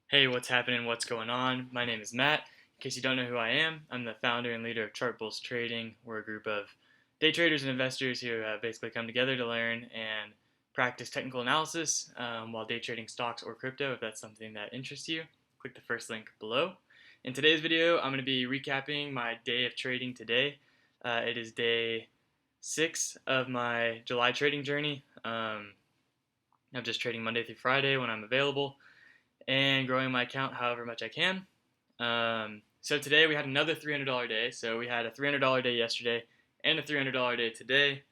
Hey, what's happening? What's going on? My name is Matt. In case you don't know who I am, I'm the founder and leader of Chartbulls Trading. We're a group of day traders and investors who basically come together to learn and practice technical analysis while day trading stocks or crypto. If that's something that interests you, click the first link below. In today's video, I'm going to be recapping my day of trading today. It is day 6 of my July trading journey. I'm just trading Monday through Friday when I'm available and growing my account however much I can. So today we had another $300 day. So we had a $300 day yesterday and a $300 day today.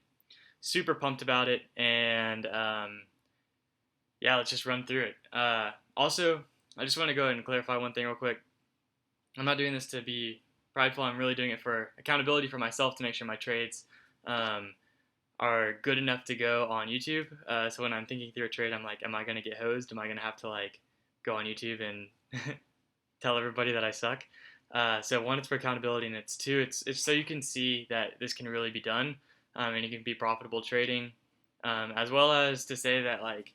Super pumped about it, and yeah, let's just run through it. Also, I just want to go ahead and clarify one thing real quick. I'm not doing this to be prideful. I'm really doing it for accountability for myself to make sure my trades um, are good enough to go on YouTube. So when I'm thinking through a trade, I'm like, am I going to get hosed? Am I going to have to like go on YouTube and tell everybody that I suck? So one, it's for accountability, and it's two, it's so you can see that this can really be done, and it can be profitable trading, as well as to say that like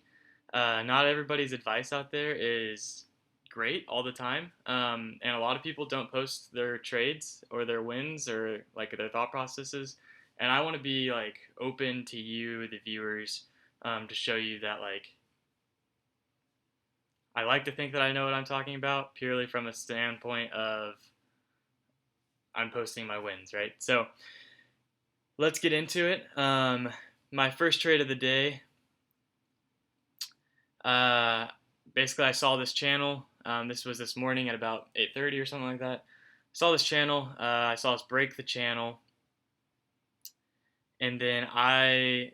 not everybody's advice out there is great all the time, and a lot of people don't post their trades or their wins or like their thought processes, and I want to be like open to you, the viewers, to show you that like I like to think that I know what I'm talking about purely from a standpoint of I'm posting my wins, right? So let's get into it. My first trade of the day, uh, basically I saw this channel. This was this morning at about 8:30 or something like that. Saw this channel. I saw us break the channel, and then I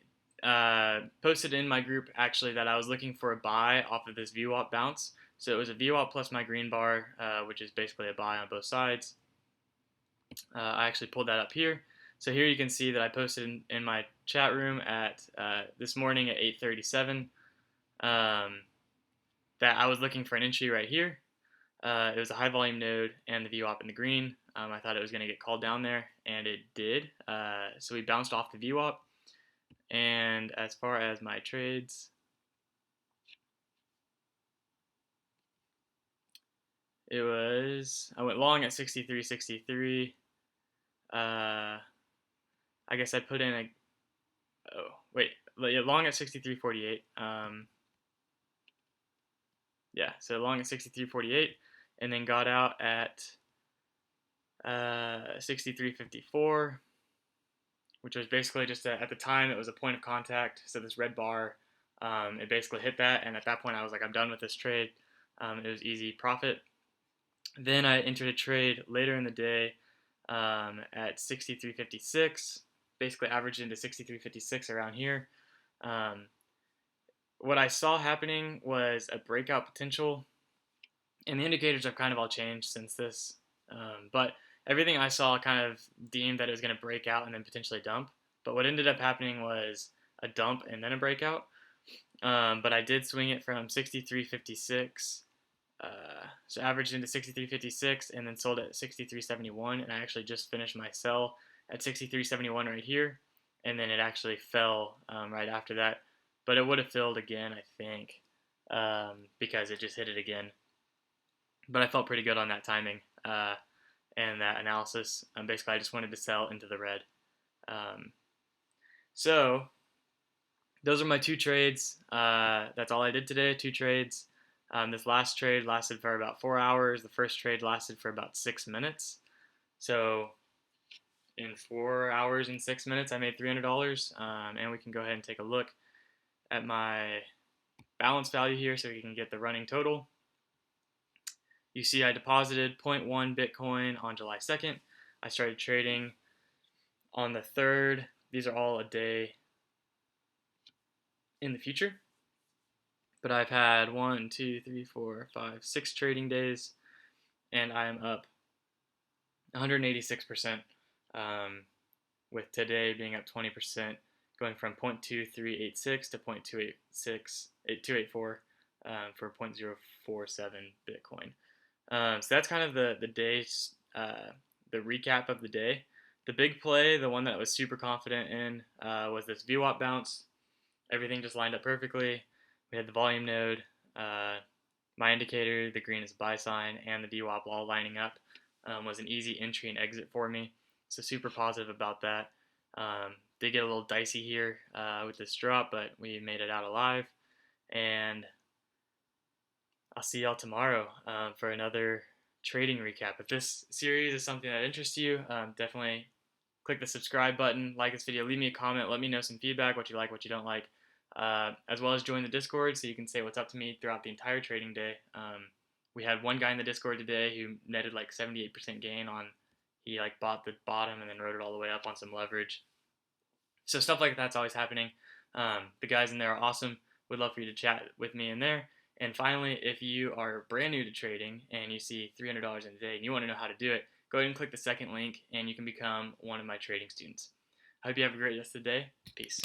posted in my group actually that I was looking for a buy off of this VWAP bounce. So it was a VWAP plus my green bar, which is basically a buy on both sides. I actually pulled that up here. So here you can see that I posted in my chat room at this morning at 8:37 that I was looking for an entry right here. It was a high volume node and the VWAP in the green. I thought it was going to get called down there, and it did. So we bounced off the VWAP. And as far as my trades, I went long at 63.63. I guess I put in a, oh, wait, long at 63.48. Yeah, so long at 63.48, and then got out at 63.54, which was basically just at the time it was a point of contact. So this red bar, it basically hit that, and at that point I was like, I'm done with this trade. It was easy profit. Then I entered a trade later in the day at 63.56, basically averaged into 63.56 around here. What I saw happening was a breakout potential, and the indicators have kind of all changed since this. But everything I saw kind of deemed that it was going to break out and then potentially dump. But what ended up happening was a dump and then a breakout. But I did swing it from 63.56, so averaged into 63.56 and then sold at 63.71. And I actually just finished my sell at 63.71 right here. And then it actually fell right after that. But it would have filled again, I think, because it just hit it again. But I felt pretty good on that timing and that analysis. Basically, I just wanted to sell into the red. So those are my two trades. That's all I did today, two trades. This last trade lasted for about 4 hours. The first trade lasted for about 6 minutes. So in 4 hours and 6 minutes, I made $300. And we can go ahead and take a look at my balance value here so we can get the running total. You see I deposited zero point 0.1 Bitcoin on July 2nd. I started trading on the 3rd. These are all a day in the future. But I've had 1, 2, 3, 4, 5, 6 trading days, and I am up 186%, with today being up 20%, going from 0.2386 to 0.284 for 0.047 Bitcoin. So that's kind of the day's the recap of the day. The big play, the one that I was super confident in, was this VWAP bounce. Everything just lined up perfectly. We had the volume node. my indicator, the green is buy sign, and the DWAP all lining up was an easy entry and exit for me. So super positive about that. Did get a little dicey here with this drop, but we made it out alive. And I'll see y'all tomorrow for another trading recap. If this series is something that interests you, definitely click the subscribe button, like this video, leave me a comment, let me know some feedback, what you like, what you don't like, as well as join the Discord so you can say what's up to me throughout the entire trading day. We had one guy in the Discord today who netted like 78% gain on, he like bought the bottom and then rode it all the way up on some leverage. So stuff like that's always happening. The guys in there are awesome. Would love for you to chat with me in there. And finally, if you are brand new to trading and you see $300 in a day and you want to know how to do it, go ahead and click the second link and you can become one of my trading students. I hope you have a great rest of the day. Peace.